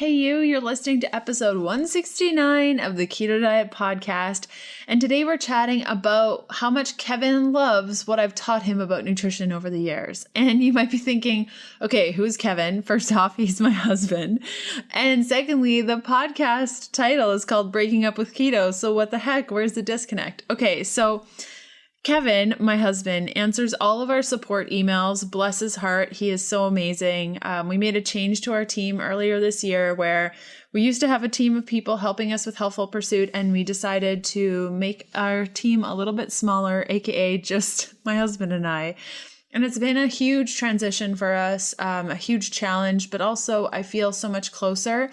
Hey you're listening to episode 169 of the Keto Diet Podcast, and today we're chatting about how much Kevin loves what I've taught him about nutrition over the years. And you might be thinking, okay, who's Kevin? First off, he's my husband. And secondly, the podcast title is called Breaking Up with Keto, so what the heck? Where's the disconnect? Okay, so Kevin, my husband, answers all of our support emails. Bless his heart. He is so amazing. We made a change to our team earlier this year where we used to have a team of people helping us with Healthful Pursuit, and we decided to make our team a little bit smaller, aka just my husband and I. And it's been a huge transition for us, a huge challenge, but also I feel so much closer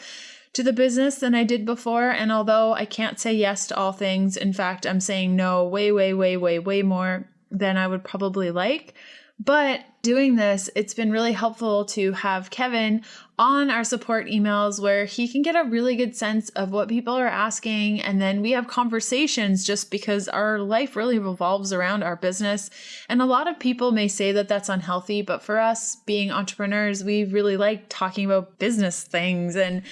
to the business than I did before. And although I can't say yes to all things, in fact, I'm saying no way more than I would probably like. But doing this, it's been really helpful to have Kevin on our support emails where he can get a really good sense of what people are asking. And then we have conversations just because our life really revolves around our business. And a lot of people may say that that's unhealthy, but for us being entrepreneurs, we really like talking about business things and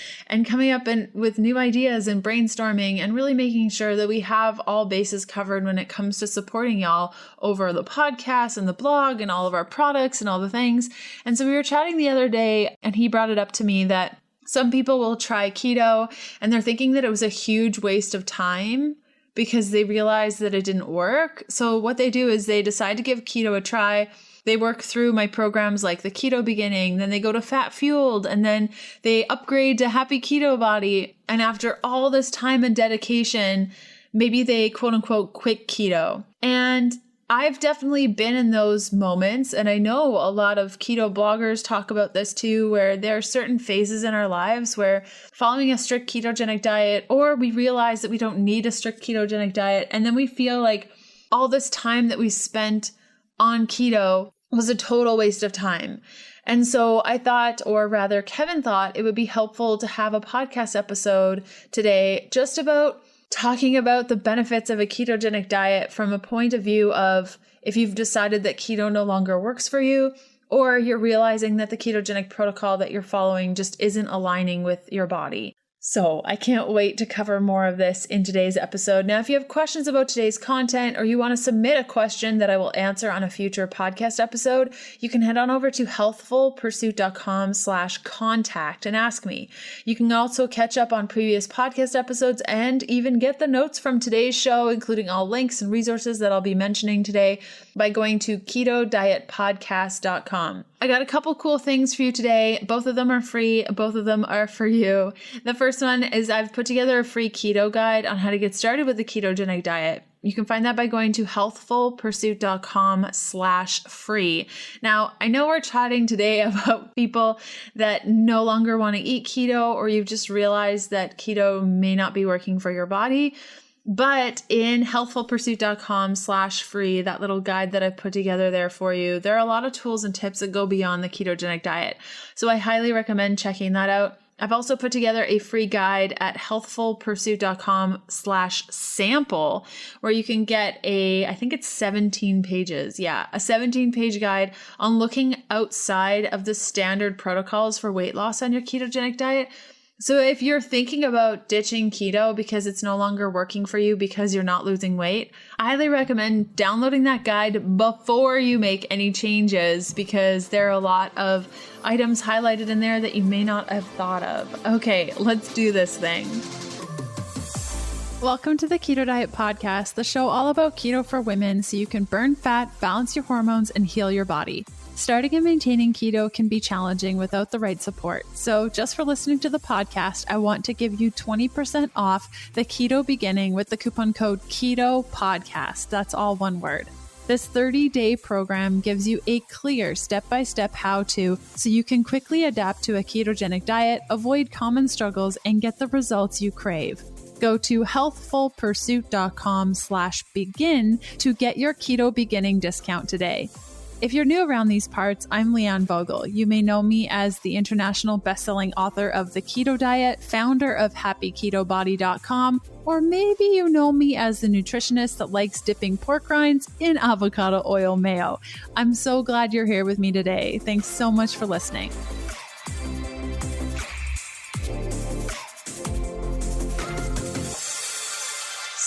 coming up with new ideas and brainstorming and really making sure that we have all bases covered when it comes to supporting y'all over the podcast and the blog and all of our products and all the things. And so we were chatting the other day and he brought it up to me that some people will try keto and they're thinking that it was a huge waste of time because they realized that it didn't work. So what they do is they decide to give keto a try. They work through my programs like the Keto Beginning, then they go to Fat Fueled, and then they upgrade to Happy Keto Body. And after all this time and dedication, maybe they quote unquote quit keto. And I've definitely been in those moments, and I know a lot of keto bloggers talk about this too, where there are certain phases in our lives where following a strict ketogenic diet, or we realize that we don't need a strict ketogenic diet, and then we feel like all this time that we spent on keto was a total waste of time. And so I thought, or rather Kevin thought, it would be helpful to have a podcast episode today just about talking about the benefits of a ketogenic diet from a point of view of if you've decided that keto no longer works for you, or you're realizing that the ketogenic protocol that you're following just isn't aligning with your body. So I can't wait to cover more of this in today's episode. Now, if you have questions about today's content or you want to submit a question that I will answer on a future podcast episode, you can head on over to healthfulpursuit.com/contact and ask me. You can also catch up on previous podcast episodes and even get the notes from today's show, including all links and resources that I'll be mentioning today by going to ketodietpodcast.com. I got a couple cool things for you today. Both of them are free. Both of them are for you. The first one is I've put together a free keto guide on how to get started with the ketogenic diet. You can find that by going to healthfulpursuit.com/free. Now, I know we're chatting today about people that no longer want to eat keto, or you've just realized that keto may not be working for your body. But in healthfulpursuit.com/free, that little guide that I've put together there for you, there are a lot of tools and tips that go beyond the ketogenic diet. So I highly recommend checking that out. I've also put together a free guide at healthfulpursuit.com/sample, where you can get I think it's 17 pages. Yeah, a 17-page guide on looking outside of the standard protocols for weight loss on your ketogenic diet. So if you're thinking about ditching keto because it's no longer working for you because you're not losing weight, I highly recommend downloading that guide before you make any changes because there are a lot of items highlighted in there that you may not have thought of. Okay, let's do this thing. Welcome to the Keto Diet Podcast, the show all about keto for women so you can burn fat, balance your hormones, and heal your body. Starting and maintaining keto can be challenging without the right support. So just for listening to the podcast, I want to give you 20% off the Keto Beginning with the coupon code Keto Podcast. That's all one word. This 30-day program gives you a clear step-by-step how-to so you can quickly adapt to a ketogenic diet, avoid common struggles, and get the results you crave. Go to healthfulpursuit.com/begin to get your Keto Beginning discount today. If you're new around these parts, I'm Leanne Vogel. You may know me as the international best-selling author of The Keto Diet, founder of happyketobody.com, or maybe you know me as the nutritionist that likes dipping pork rinds in avocado oil mayo. I'm so glad you're here with me today. Thanks so much for listening.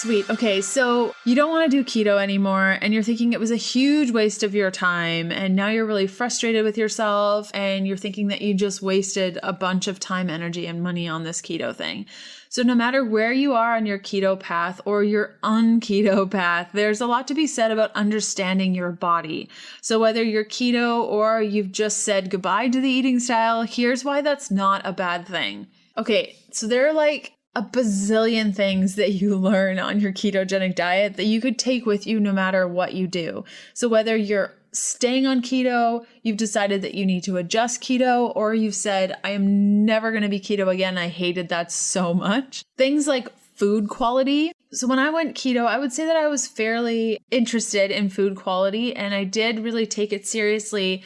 Sweet. Okay, so you don't want to do keto anymore and you're thinking it was a huge waste of your time and now you're really frustrated with yourself and you're thinking that you just wasted a bunch of time, energy, and money on this keto thing. So no matter where you are on your keto path or your un-keto path, there's a lot to be said about understanding your body. So whether you're keto or you've just said goodbye to the eating style, here's why that's not a bad thing. Okay, so there are like a bazillion things that you learn on your ketogenic diet that you could take with you no matter what you do. So whether you're staying on keto, you've decided that you need to adjust keto, or you've said, I am never going to be keto again. I hated that so much. Things like food quality. So when I went keto, I would say that I was fairly interested in food quality, and I did really take it seriously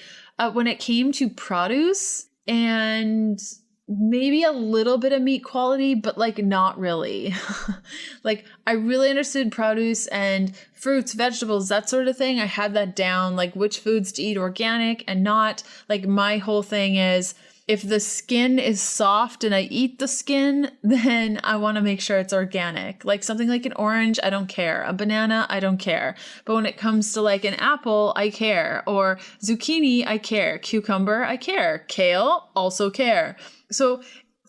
when it came to produce and maybe a little bit of meat quality, but like not really. Like I really understood produce and fruits, vegetables, that sort of thing. I had that down, like which foods to eat organic and not. Like my whole thing is if the skin is soft and I eat the skin, then I want to make sure it's organic. Like something like an orange, I don't care. A banana, I don't care. But when it comes to like an apple, I care. Or zucchini, I care. Cucumber, I care. Kale, also care. So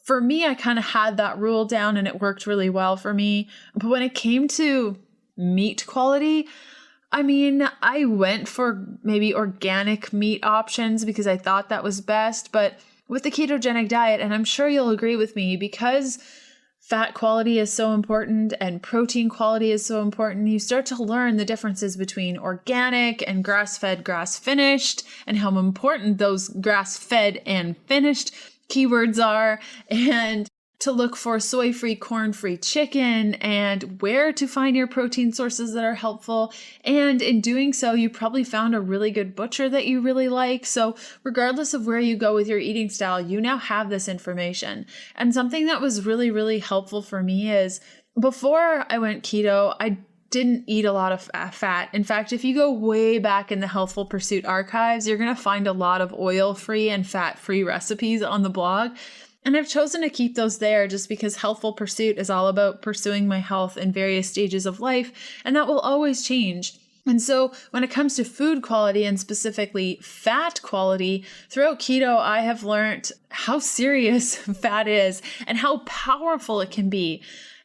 for me, I kind of had that rule down and it worked really well for me. But when it came to meat quality, I mean, I went for maybe organic meat options because I thought that was best. But with the ketogenic diet, and I'm sure you'll agree with me, because fat quality is so important and protein quality is so important, you start to learn the differences between organic and grass-fed, grass-finished, and how important those grass-fed and finished keywords are, and to look for soy-free, corn-free chicken, and where to find your protein sources that are helpful. And in doing so, you probably found a really good butcher that you really like. So regardless of where you go with your eating style, you now have this information. And something that was really, really helpful for me is before I went keto, I didn't eat a lot of fat. In fact, if you go way back in the Healthful Pursuit archives, you're going to find a lot of oil-free and fat-free recipes on the blog. And I've chosen to keep those there just because Healthful Pursuit is all about pursuing my health in various stages of life, and that will always change. And so when it comes to food quality and specifically fat quality, throughout keto, I have learned how serious fat is and how powerful it can be.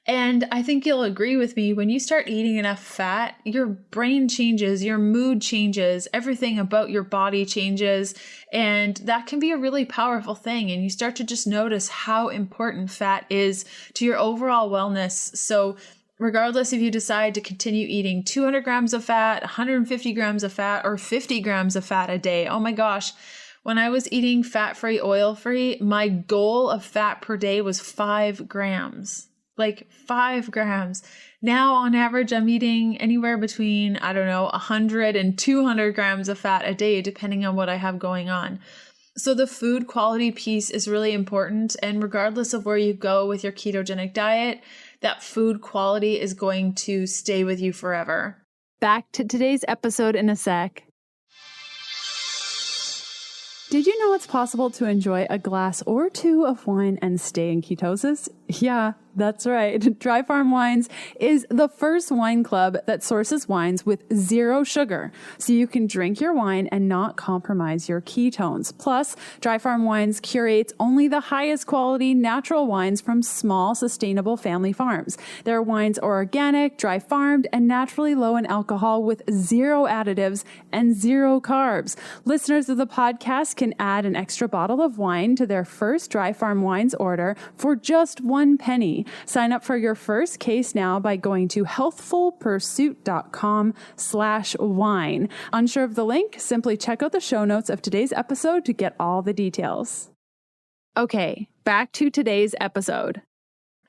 And I think you'll agree with me, when you start eating enough fat, your brain changes, your mood changes, everything about your body changes, and that can be a really powerful thing. And you start to just notice how important fat is to your overall wellness. So regardless if you decide to continue eating 200 grams of fat, 150 grams of fat, or 50 grams of fat a day, oh my gosh, when I was eating fat-free, oil-free, my goal of fat per day was 5 grams. Like 5 grams. Now, on average, I'm eating anywhere between, 100 and 200 grams of fat a day, depending on what I have going on. So the food quality piece is really important. And regardless of where you go with your ketogenic diet, that food quality is going to stay with you forever. Back to today's episode in a sec. Did you know it's possible to enjoy a glass or two of wine and stay in ketosis? Yeah, that's right. Dry Farm Wines is the first wine club that sources wines with 0 sugar, so you can drink your wine and not compromise your ketones. Plus, Dry Farm Wines curates only the highest quality natural wines from small, sustainable family farms. Their wines are organic, dry farmed, and naturally low in alcohol with 0 additives and 0 carbs. Listeners of the podcast can add an extra bottle of wine to their first Dry Farm Wines order for just 1 penny. Sign up for your first case now by going to healthfulpursuit.com/wine. Unsure of the link? Simply check out the show notes of today's episode to get all the details. Okay, back to today's episode.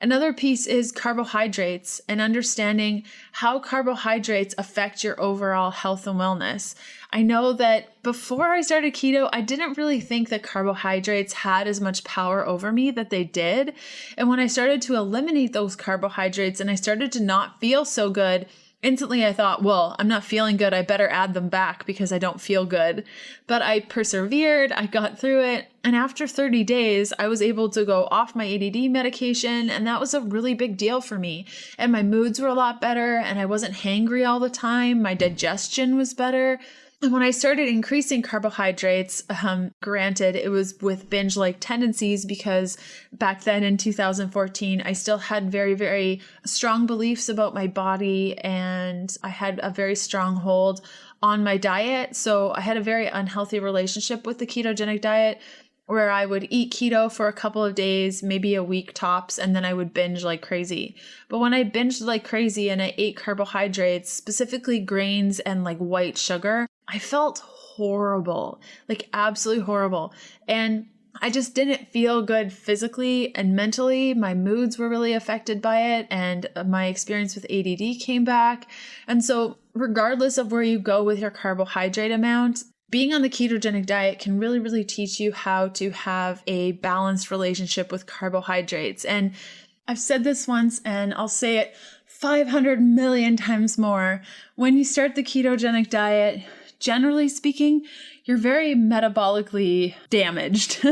Another piece is carbohydrates and understanding how carbohydrates affect your overall health and wellness. I know that before I started keto, I didn't really think that carbohydrates had as much power over me that they did. And when I started to eliminate those carbohydrates and I started to not feel so good, Instantly, I thought, well, I'm not feeling good. I better add them back because I don't feel good. But I persevered. I got through it. And after 30 days, I was able to go off my ADD medication. And that was a really big deal for me. And my moods were a lot better. And I wasn't hangry all the time. My digestion was better. And when I started increasing carbohydrates, granted, it was with binge-like tendencies because back then in 2014, I still had very, very strong beliefs about my body and I had a very strong hold on my diet. So I had a very unhealthy relationship with the ketogenic diet where I would eat keto for a couple of days, maybe a week tops, and then I would binge like crazy. But when I binged like crazy and I ate carbohydrates, specifically grains and like white sugar, I felt horrible, like absolutely horrible. And I just didn't feel good physically and mentally. My moods were really affected by it, and my experience with ADD came back. And so regardless of where you go with your carbohydrate amount, being on the ketogenic diet can really, really teach you how to have a balanced relationship with carbohydrates. And I've said this once and I'll say it 500 million times more. When you start the ketogenic diet, generally speaking, you're very metabolically damaged.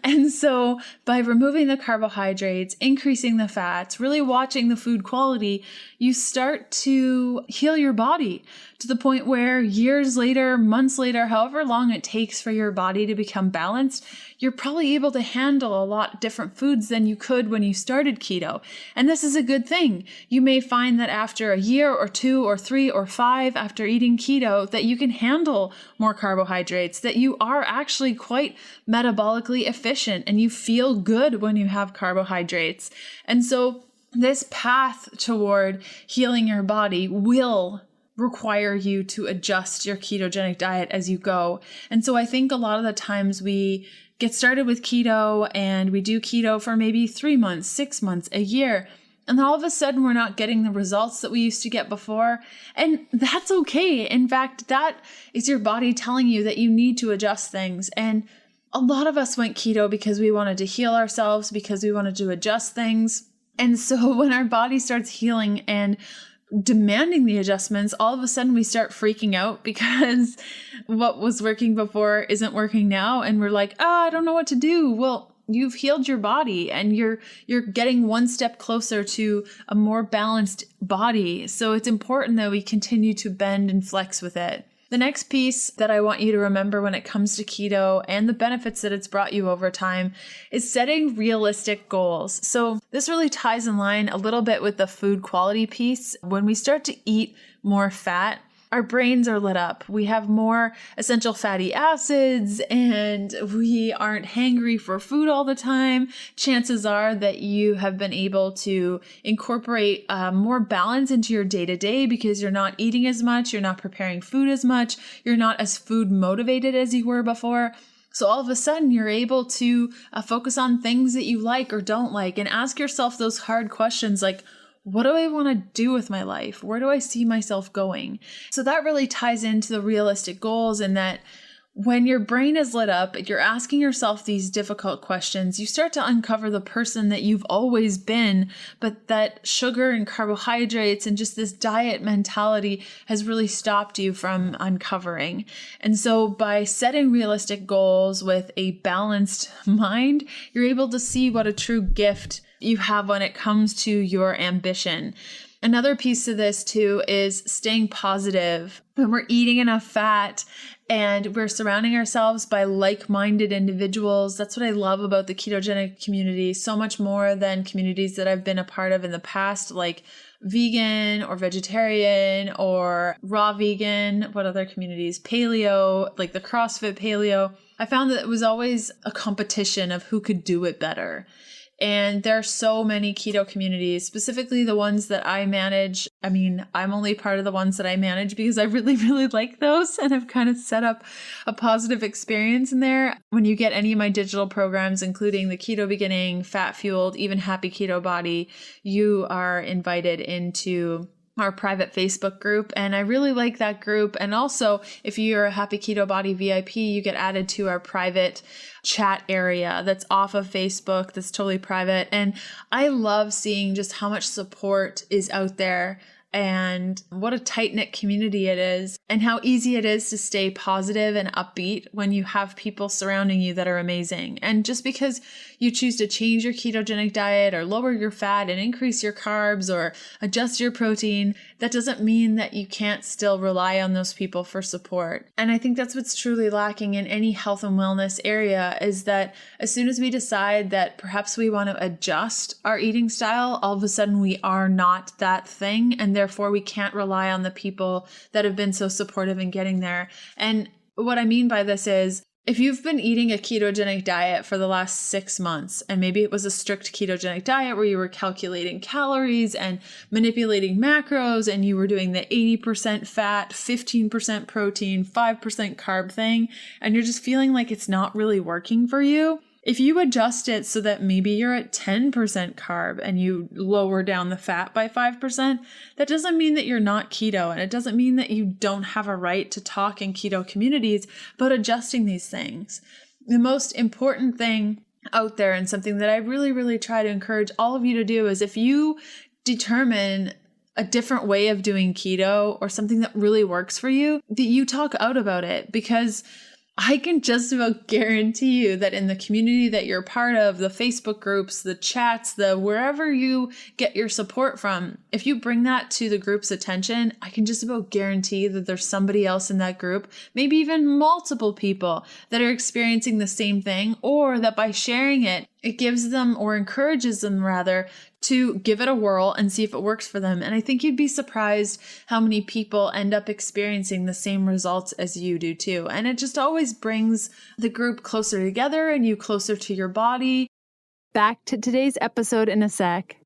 And so by removing the carbohydrates, increasing the fats, really watching the food quality, you start to heal your body to the point where years later, months later, however long it takes for your body to become balanced, you're probably able to handle a lot different foods than you could when you started keto. And this is a good thing. You may find that after a year or 2 or 3 or 5 after eating keto that you can handle more carbohydrates, that you are actually quite metabolically efficient and you feel good when you have carbohydrates. And so this path toward healing your body will require you to adjust your ketogenic diet as you go. And so I think a lot of the times we get started with keto and we do keto for maybe 3 months, 6 months, a year. And then all of a sudden we're not getting the results that we used to get before. And that's okay. In fact, that is your body telling you that you need to adjust things. And a lot of us went keto because we wanted to heal ourselves, because we wanted to adjust things. And so when our body starts healing and demanding the adjustments, all of a sudden we start freaking out because what was working before isn't working now. And we're like, I don't know what to do. Well, you've healed your body and you're getting one step closer to a more balanced body. So it's important that we continue to bend and flex with it. The next piece that I want you to remember when it comes to keto and the benefits that it's brought you over time is setting realistic goals. So this really ties in line a little bit with the food quality piece. When we start to eat more fat, our brains are lit up. We have more essential fatty acids and we aren't hangry for food all the time. Chances are that you have been able to incorporate more balance into your day-to-day because you're not eating as much, you're not preparing food as much, you're not as food motivated as you were before. So all of a sudden you're able to focus on things that you like or don't like and ask yourself those hard questions like, what do I want to do with my life? Where do I see myself going? So that really ties into the realistic goals, and that when your brain is lit up, you're asking yourself these difficult questions, you start to uncover the person that you've always been, but that sugar and carbohydrates and just this diet mentality has really stopped you from uncovering. And so by setting realistic goals with a balanced mind, you're able to see what a true gift you have when it comes to your ambition. Another piece of this too is staying positive. When we're eating enough fat and we're surrounding ourselves by like-minded individuals, that's what I love about the ketogenic community, so much more than communities that I've been a part of in the past, like vegan or vegetarian or raw vegan. What other communities? Paleo, like the CrossFit paleo. I found that it was always a competition of who could do it better. And there are so many keto communities, specifically the ones that I manage. I mean, I'm only part of the ones that I manage because I really, really like those and have kind of set up a positive experience in there. When you get any of my digital programs, including the Keto Beginning, Fat Fueled, even Happy Keto Body, you are invited into our private Facebook group. And I really like that group. And also, if you're a Happy Keto Body VIP, you get added to our private chat area that's off of Facebook, that's totally private. And I love seeing just how much support is out there and what a tight-knit community it is, and how easy it is to stay positive and upbeat when you have people surrounding you that are amazing. And just because you choose to change your ketogenic diet or lower your fat and increase your carbs or adjust your protein, that doesn't mean that you can't still rely on those people for support. And I think that's what's truly lacking in any health and wellness area, is that as soon as we decide that perhaps we want to adjust our eating style, all of a sudden we are not that thing, and therefore we can't rely on the people that have been so supportive in getting there. And what I mean by this is, if you've been eating a ketogenic diet for the last 6 months, and maybe it was a strict ketogenic diet where you were calculating calories and manipulating macros, and you were doing the 80% fat, 15% protein, 5% carb thing, and you're just feeling like it's not really working for you, if you adjust it so that maybe you're at 10% carb and you lower down the fat by 5%, that doesn't mean that you're not keto. And it doesn't mean that you don't have a right to talk in keto communities about adjusting these things. The most important thing out there, and something that I really, really try to encourage all of you to do, is if you determine a different way of doing keto or something that really works for you, that you talk out about it, because I can just about guarantee you that in the community that you're part of, the Facebook groups, the chats, the wherever you get your support from, if you bring that to the group's attention, I can just about guarantee that there's somebody else in that group, maybe even multiple people, that are experiencing the same thing, or that by sharing it, it gives them, or encourages them rather, to give it a whirl and see if it works for them. And I think you'd be surprised how many people end up experiencing the same results as you do too. And it just always brings the group closer together and you closer to your body. Back to today's episode in a sec.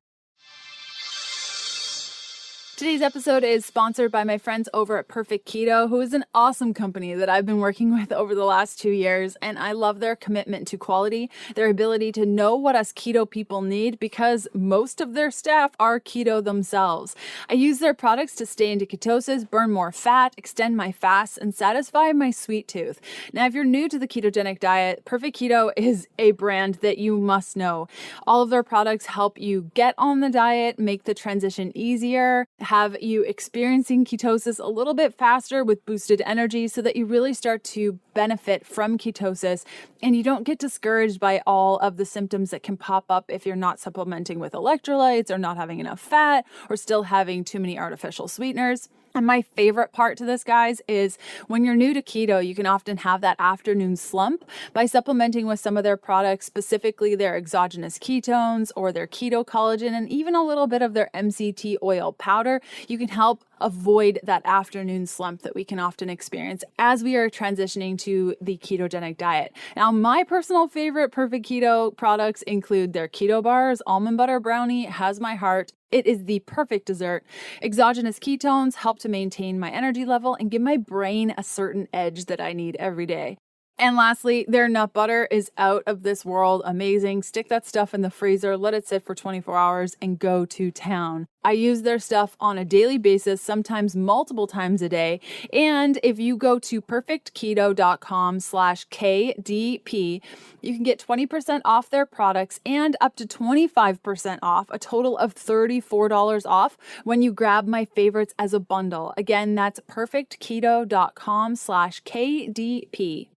Today's episode is sponsored by my friends over at Perfect Keto, who is an awesome company that I've been working with over the last 2 years. And I love their commitment to quality, their ability to know what us keto people need, because most of their staff are keto themselves. I use their products to stay into ketosis, burn more fat, extend my fast, and satisfy my sweet tooth. Now, if you're new to the ketogenic diet, Perfect Keto is a brand that you must know. All of their products help you get on the diet, make the transition easier, have you experiencing ketosis a little bit faster with boosted energy, so that you really start to benefit from ketosis and you don't get discouraged by all of the symptoms that can pop up if you're not supplementing with electrolytes, or not having enough fat, or still having too many artificial sweeteners. And my favorite part to this, guys, is when you're new to keto, you can often have that afternoon slump. By supplementing with some of their products, specifically their exogenous ketones or their keto collagen, and even a little bit of their MCT oil powder, you can help avoid that afternoon slump that we can often experience as we are transitioning to the ketogenic diet. Now, my personal favorite Perfect Keto products include their keto bars. Almond butter brownie has my heart. It is the perfect dessert. Exogenous ketones help to maintain my energy level and give my brain a certain edge that I need every day. And lastly, their nut butter is out of this world amazing. Stick that stuff in the freezer, let it sit for 24 hours, and go to town. I use their stuff on a daily basis, sometimes multiple times a day. And if you go to perfectketo.com/KDP, you can get 20% off their products and up to 25% off, a total of $34 off when you grab my favorites as a bundle. Again, that's perfectketo.com/KDP.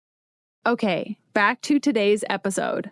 Okay, back to today's episode.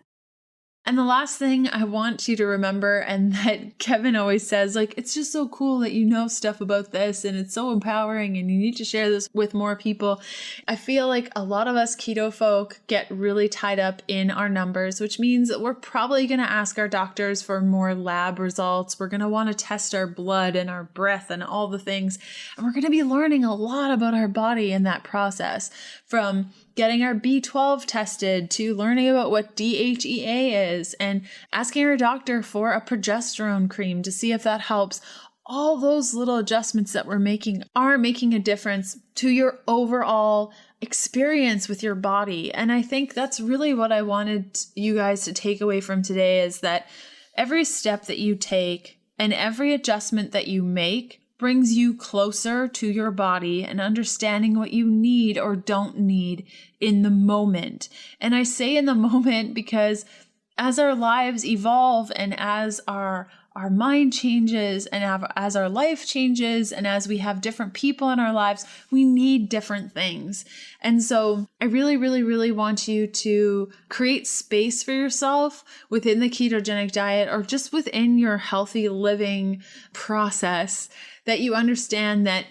And the last thing I want you to remember, and that Kevin always says, like, it's just so cool that you know stuff about this, and it's so empowering, and you need to share this with more people. I feel like a lot of us keto folk get really tied up in our numbers, which means that we're probably going to ask our doctors for more lab results. We're going to want to test our blood and our breath and all the things. And we're going to be learning a lot about our body in that process, from getting our B12 tested to learning about what DHEA is and asking our doctor for a progesterone cream to see if that helps. All those little adjustments that we're making are making a difference to your overall experience with your body. And I think that's really what I wanted you guys to take away from today, is that every step that you take and every adjustment that you make brings you closer to your body and understanding what you need or don't need in the moment. And I say in the moment because as our lives evolve and as our our mind changes and as our life changes and as we have different people in our lives, we need different things. And so I really, really, really want you to create space for yourself within the ketogenic diet or just within your healthy living process, that you understand that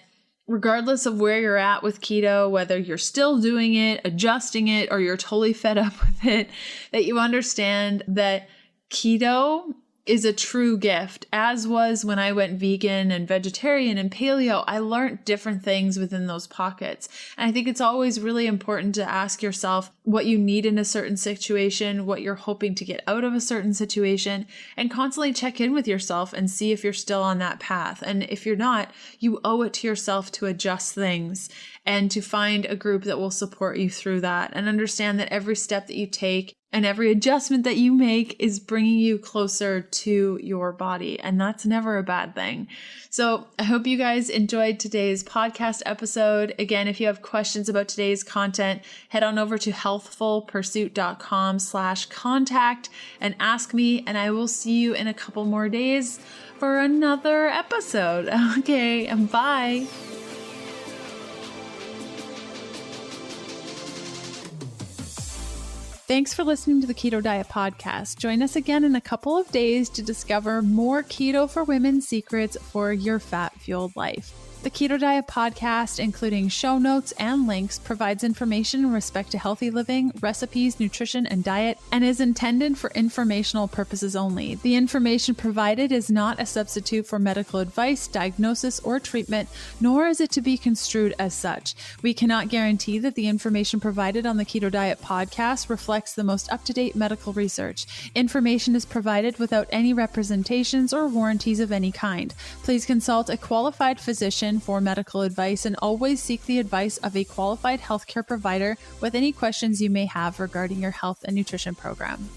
regardless of where you're at with keto, whether you're still doing it, adjusting it, or you're totally fed up with it, that you understand that keto is a true gift, as was when I went vegan and vegetarian and paleo. I learned different things within those pockets. And I think it's always really important to ask yourself what you need in a certain situation, what you're hoping to get out of a certain situation, and constantly check in with yourself and see if you're still on that path. And if you're not, you owe it to yourself to adjust things and to find a group that will support you through that, and understand that every step that you take and every adjustment that you make is bringing you closer to your body. And that's never a bad thing. So I hope you guys enjoyed today's podcast episode. Again, if you have questions about today's content, head on over to healthfulpursuit.com/contact and ask me, and I will see you in a couple more days for another episode. Okay, bye. Thanks for listening to the Keto Diet Podcast. Join us again in a couple of days to discover more keto for women secrets for your fat-fueled life. The Keto Diet Podcast, including show notes and links, provides information in respect to healthy living, recipes, nutrition, and diet, and is intended for informational purposes only. The information provided is not a substitute for medical advice, diagnosis, or treatment, nor is it to be construed as such. We cannot guarantee that the information provided on the Keto Diet Podcast reflects the most up-to-date medical research. Information is provided without any representations or warranties of any kind. Please consult a qualified physician for medical advice and always seek the advice of a qualified healthcare provider with any questions you may have regarding your health and nutrition program.